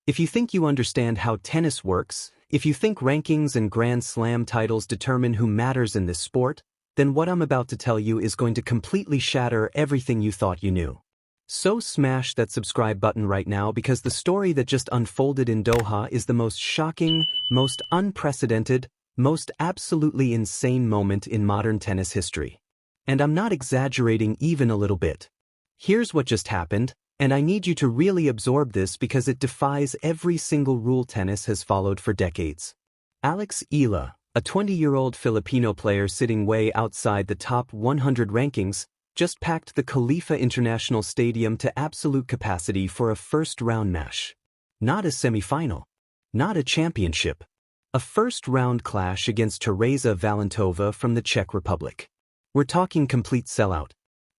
If you think you understand how tennis works, if you think rankings and Grand Slam titles determine who matters in this sport, then what I'm about to tell you is going to completely shatter everything you thought you knew. So smash that subscribe button right now, because the story that just unfolded in Doha is the most shocking, most unprecedented, most absolutely insane moment in modern tennis history. And I'm not exaggerating even a little bit. Here's what just happened, and I need you to really absorb this because it defies every single rule tennis has followed for decades. Alex EALA, a 20-year-old Filipino player sitting way outside the top 100 rankings, just packed the Khalifa International Stadium to absolute capacity for a first-round match. Not a semifinal. Not a championship. A first-round clash against Teresa Valentova from the Czech Republic. We're talking complete sellout.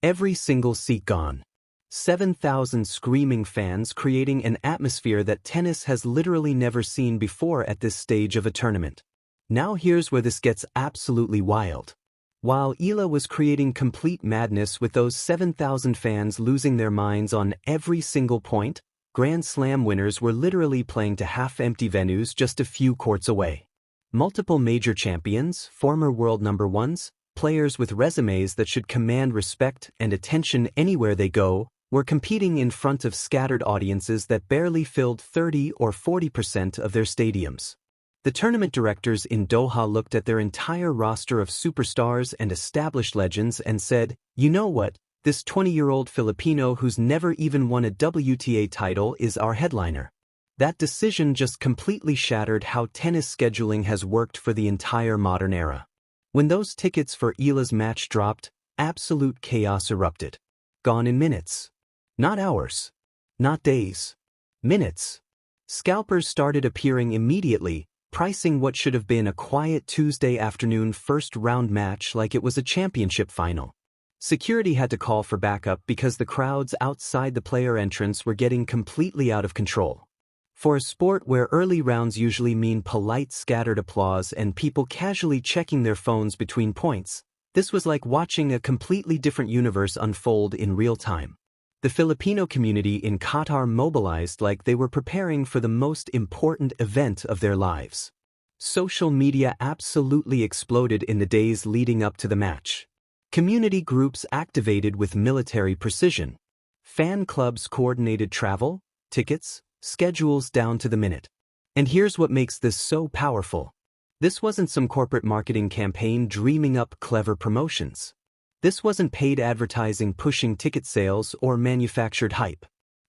Every single seat gone. 7,000 screaming fans creating an atmosphere that tennis has literally never seen before at this stage of a tournament. Now here's where this gets absolutely wild. While EALA was creating complete madness with those 7,000 fans losing their minds on every single point, Grand Slam winners were literally playing to half-empty venues just a few courts away. Multiple major champions, former world number ones, players with resumes that should command respect and attention anywhere they go, were competing in front of scattered audiences that barely filled 30 or 40% of their stadiums. The tournament directors in Doha looked at their entire roster of superstars and established legends and said, "You know what? This 20-year-old Filipino who's never even won a WTA title is our headliner." That decision just completely shattered how tennis scheduling has worked for the entire modern era. When those tickets for EALA's match dropped, absolute chaos erupted. Gone in minutes. Not hours. Not days. Minutes. Scalpers started appearing immediately, pricing what should have been a quiet Tuesday afternoon first-round match like it was a championship final. Security had to call for backup because the crowds outside the player entrance were getting completely out of control. For a sport where early rounds usually mean polite scattered applause and people casually checking their phones between points, this was like watching a completely different universe unfold in real time. The Filipino community in Qatar mobilized like they were preparing for the most important event of their lives. Social media absolutely exploded in the days leading up to the match. Community groups activated with military precision. Fan clubs coordinated travel, tickets, schedules down to the minute. And here's what makes this so powerful. This wasn't some corporate marketing campaign dreaming up clever promotions. This wasn't paid advertising pushing ticket sales or manufactured hype.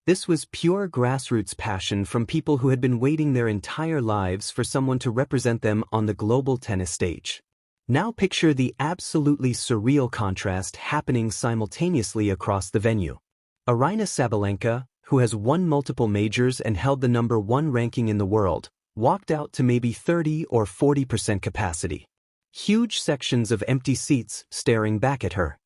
This was pure grassroots passion from people who had been waiting their entire lives for someone to represent them on the global tennis stage. Now picture the absolutely surreal contrast happening simultaneously across the venue. Aryna Sabalenka, who has won multiple majors and held the #1 ranking in the world, walked out to maybe 30 or 40% capacity. Huge sections of empty seats staring back at her.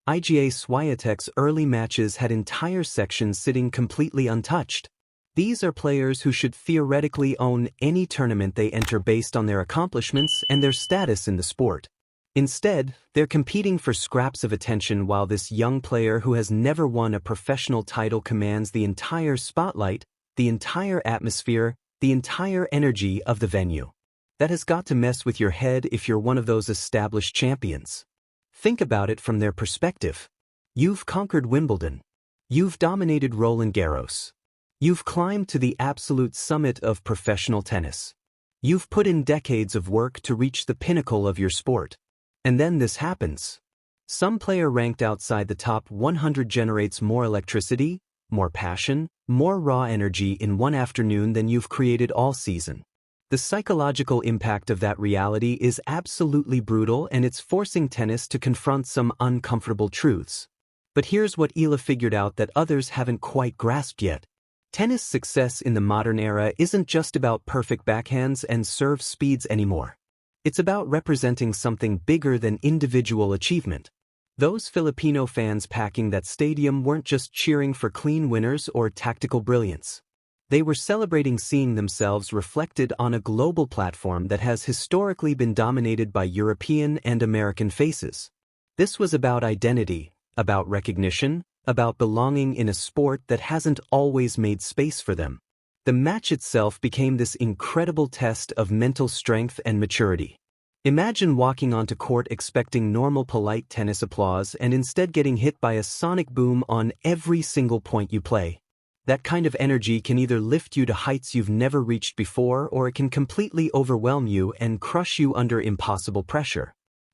Iga Swiatek's early matches had entire sections sitting completely untouched. These are players who should theoretically own any tournament they enter based on their accomplishments and their status in the sport. Instead, they're competing for scraps of attention while this young player who has never won a professional title commands the entire spotlight, the entire atmosphere, the entire energy of the venue. That has got to mess with your head if you're one of those established champions. Think about it from their perspective. You've conquered Wimbledon. You've dominated Roland Garros. You've climbed to the absolute summit of professional tennis. You've put in decades of work to reach the pinnacle of your sport. And then this happens. Some player ranked outside the top 100 generates more electricity, more passion, more raw energy in one afternoon than you've created all season. The psychological impact of that reality is absolutely brutal, and it's forcing tennis to confront some uncomfortable truths. But here's what EALA figured out that others haven't quite grasped yet. Tennis success in the modern era isn't just about perfect backhands and serve speeds anymore. It's about representing something bigger than individual achievement. Those Filipino fans packing that stadium weren't just cheering for clean winners or tactical brilliance. They were celebrating seeing themselves reflected on a global platform that has historically been dominated by European and American faces. This was about identity, about recognition, about belonging in a sport that hasn't always made space for them. The match itself became this incredible test of mental strength and maturity. Imagine walking onto court expecting normal polite tennis applause and instead getting hit by a sonic boom on every single point you play. That kind of energy can either lift you to heights you've never reached before, or it can completely overwhelm you and crush you under impossible pressure.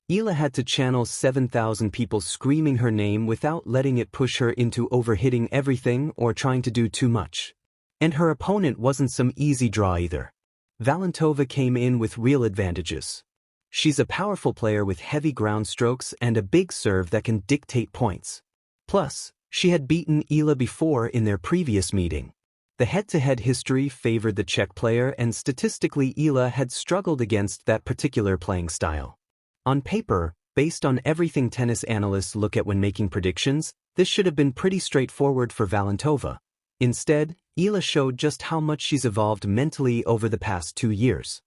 EALA had to channel 7,000 people screaming her name without letting it push her into overhitting everything or trying to do too much. And her opponent wasn't some easy draw either. Valentova came in with real advantages. She's a powerful player with heavy ground strokes and a big serve that can dictate points. Plus, she had beaten EALA before in their previous meeting. The head-to-head history favored the Czech player, and statistically EALA had struggled against that particular playing style. On paper, based on everything tennis analysts look at when making predictions, this should have been pretty straightforward for Valentova. Instead, EALA showed just how much she's evolved mentally over the past 2 years.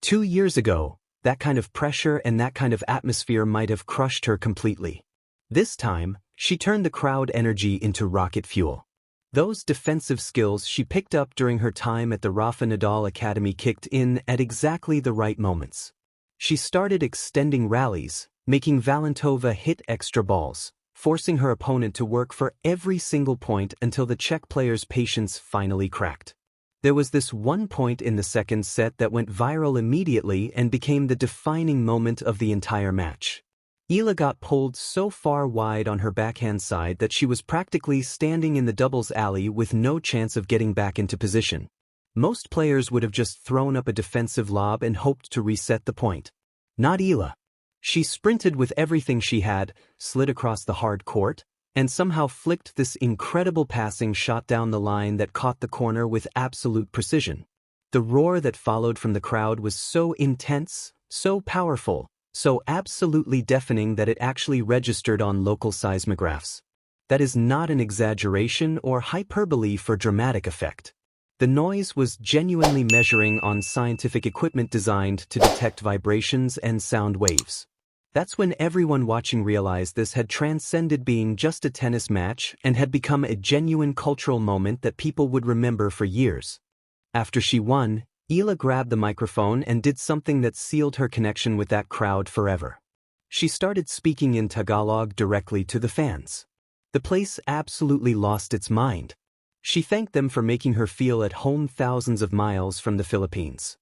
2 years ago, that kind of pressure and that kind of atmosphere might have crushed her completely. This time, she turned the crowd energy into rocket fuel. Those defensive skills she picked up during her time at the Rafa Nadal Academy kicked in at exactly the right moments. She started extending rallies, making Valentova hit extra balls, forcing her opponent to work for every single point until the Czech player's patience finally cracked. There was this one point in the second set that went viral immediately and became the defining moment of the entire match. EALA got pulled so far wide on her backhand side that she was practically standing in the doubles alley with no chance of getting back into position. Most players would have just thrown up a defensive lob and hoped to reset the point. Not EALA. She sprinted with everything she had, slid across the hard court, and somehow flicked this incredible passing shot down the line that caught the corner with absolute precision. The roar that followed from the crowd was so intense, so powerful, so absolutely deafening that it actually registered on local seismographs. That is not an exaggeration or hyperbole for dramatic effect. The noise was genuinely measuring on scientific equipment designed to detect vibrations and sound waves. That's when everyone watching realized this had transcended being just a tennis match and had become a genuine cultural moment that people would remember for years. After she won, EALA grabbed the microphone and did something that sealed her connection with that crowd forever. She started speaking in Tagalog directly to the fans. The place absolutely lost its mind. She thanked them for making her feel at home thousands of miles from the Philippines.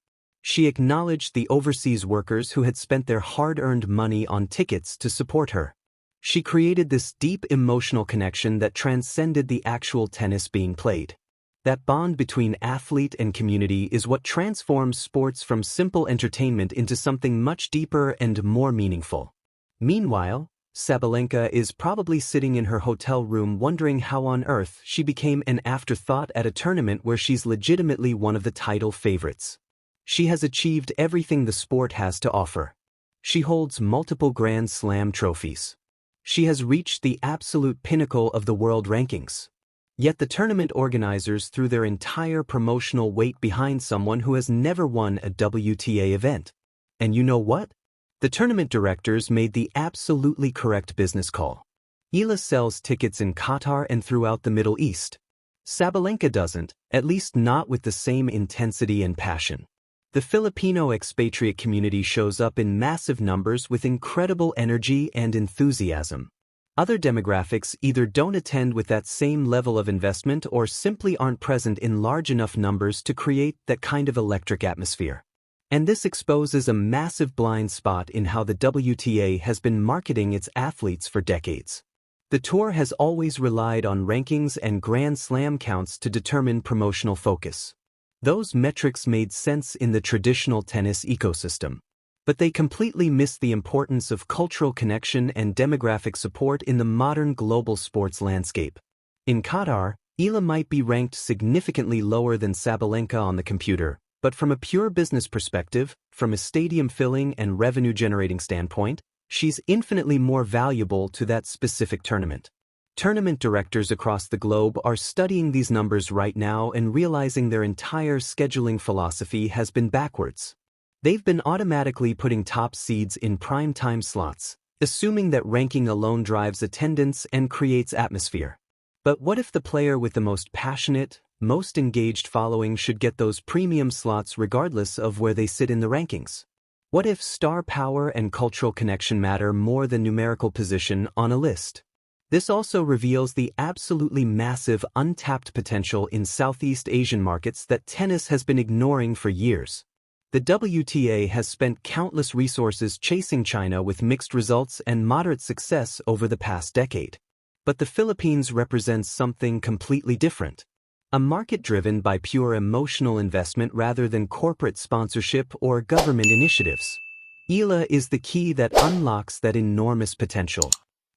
She acknowledged the overseas workers who had spent their hard-earned money on tickets to support her. She created this deep emotional connection that transcended the actual tennis being played. That bond between athlete and community is what transforms sports from simple entertainment into something much deeper and more meaningful. Meanwhile, Sabalenka is probably sitting in her hotel room wondering how on earth she became an afterthought at a tournament where she's legitimately one of the title favorites. She has achieved everything the sport has to offer. She holds multiple Grand Slam trophies. She has reached the absolute pinnacle of the world rankings. Yet the tournament organizers threw their entire promotional weight behind someone who has never won a WTA event. And you know what? The tournament directors made the absolutely correct business call. EALA sells tickets in Qatar and throughout the Middle East. Sabalenka doesn't, at least not with the same intensity and passion. The Filipino expatriate community shows up in massive numbers with incredible energy and enthusiasm. Other demographics either don't attend with that same level of investment or simply aren't present in large enough numbers to create that kind of electric atmosphere. And this exposes a massive blind spot in how the WTA has been marketing its athletes for decades. The tour has always relied on rankings and Grand Slam counts to determine promotional focus. Those metrics made sense in the traditional tennis ecosystem. But they completely missed the importance of cultural connection and demographic support in the modern global sports landscape. In Qatar, EALA might be ranked significantly lower than Sabalenka on the computer, but from a pure business perspective, from a stadium filling and revenue-generating standpoint, she's infinitely more valuable to that specific tournament. Tournament directors across the globe are studying these numbers right now and realizing their entire scheduling philosophy has been backwards. They've been automatically putting top seeds in prime time slots, assuming that ranking alone drives attendance and creates atmosphere. But what if the player with the most passionate, most engaged following should get those premium slots regardless of where they sit in the rankings? What if star power and cultural connection matter more than numerical position on a list? This also reveals the absolutely massive untapped potential in Southeast Asian markets that tennis has been ignoring for years. The WTA has spent countless resources chasing China with mixed results and moderate success over the past decade. But the Philippines represents something completely different. A market driven by pure emotional investment rather than corporate sponsorship or government initiatives. EALA is the key that unlocks that enormous potential.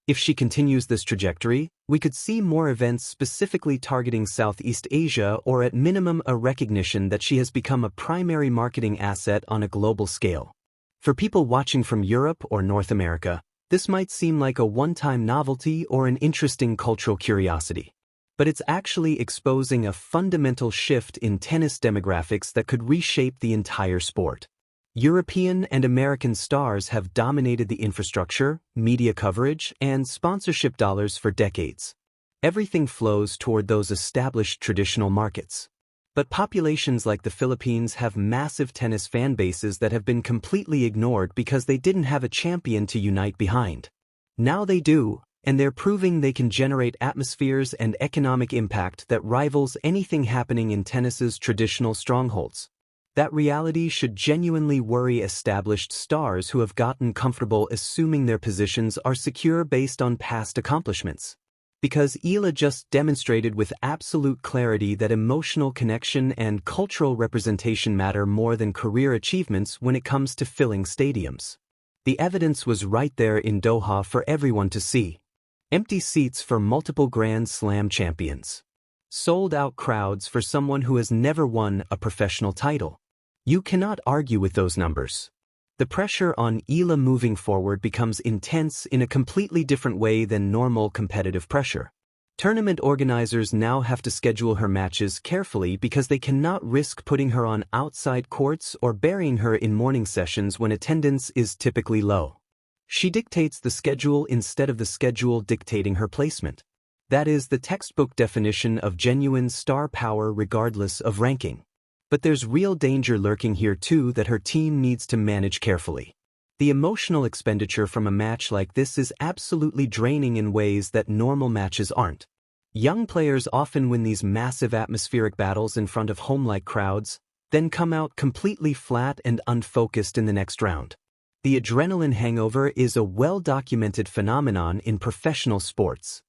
If she continues this trajectory, we could see more events specifically targeting Southeast Asia, or at minimum a recognition that she has become a primary marketing asset on a global scale. For people watching from Europe or North America, this might seem like a one-time novelty or an interesting cultural curiosity. But it's actually exposing a fundamental shift in tennis demographics that could reshape the entire sport. European and American stars have dominated the infrastructure, media coverage, and sponsorship dollars for decades. Everything flows toward those established traditional markets. But populations like the Philippines have massive tennis fan bases that have been completely ignored because they didn't have a champion to unite behind. Now they do, and they're proving they can generate atmospheres and economic impact that rivals anything happening in tennis's traditional strongholds. That reality should genuinely worry established stars who have gotten comfortable assuming their positions are secure based on past accomplishments. Because EALA just demonstrated with absolute clarity that emotional connection and cultural representation matter more than career achievements when it comes to filling stadiums. The evidence was right there in Doha for everyone to see. Empty seats for multiple Grand Slam champions. Sold-out crowds for someone who has never won a professional title. You cannot argue with those numbers. The pressure on EALA moving forward becomes intense in a completely different way than normal competitive pressure. Tournament organizers now have to schedule her matches carefully because they cannot risk putting her on outside courts or burying her in morning sessions when attendance is typically low. She dictates the schedule instead of the schedule dictating her placement. That is the textbook definition of genuine star power regardless of ranking. But there's real danger lurking here too that her team needs to manage carefully. The emotional expenditure from a match like this is absolutely draining in ways that normal matches aren't. Young players often win these massive atmospheric battles in front of home-like crowds, then come out completely flat and unfocused in the next round. The adrenaline hangover is a well-documented phenomenon in professional sports.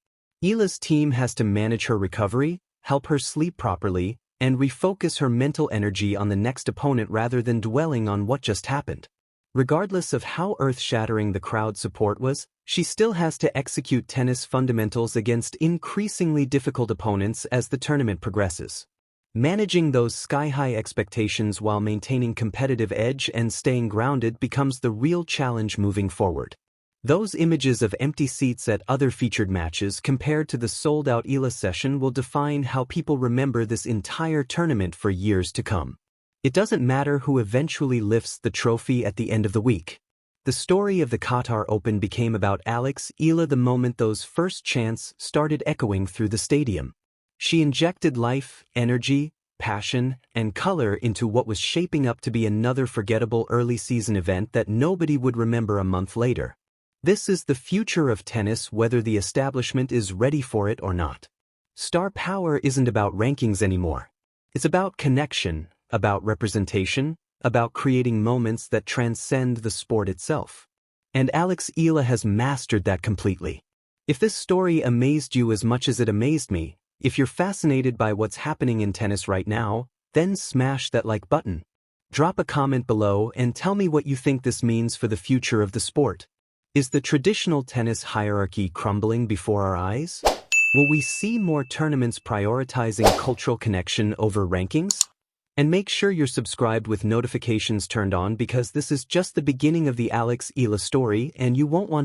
EALA's team has to manage her recovery, help her sleep properly, and refocus her mental energy on the next opponent rather than dwelling on what just happened. Regardless of how earth-shattering the crowd support was, she still has to execute tennis fundamentals against increasingly difficult opponents as the tournament progresses. Managing those sky-high expectations while maintaining competitive edge and staying grounded becomes the real challenge moving forward. Those images of empty seats at other featured matches compared to the sold-out EALA session will define how people remember this entire tournament for years to come. It doesn't matter who eventually lifts the trophy at the end of the week. The story of the Qatar Open became about Alex EALA the moment those first chants started echoing through the stadium. She injected life, energy, passion, and color into what was shaping up to be another forgettable early-season event that nobody would remember a month later. This is the future of tennis, whether the establishment is ready for it or not. Star power isn't about rankings anymore. It's about connection, about representation, about creating moments that transcend the sport itself. And Alex EALA has mastered that completely. If this story amazed you as much as it amazed me, if you're fascinated by what's happening in tennis right now, then smash that like button. Drop a comment below and tell me what you think this means for the future of the sport. Is the traditional tennis hierarchy crumbling before our eyes? Will we see more tournaments prioritizing cultural connection over rankings? And make sure you're subscribed with notifications turned on, because this is just the beginning of the Alex EALA story and you won't want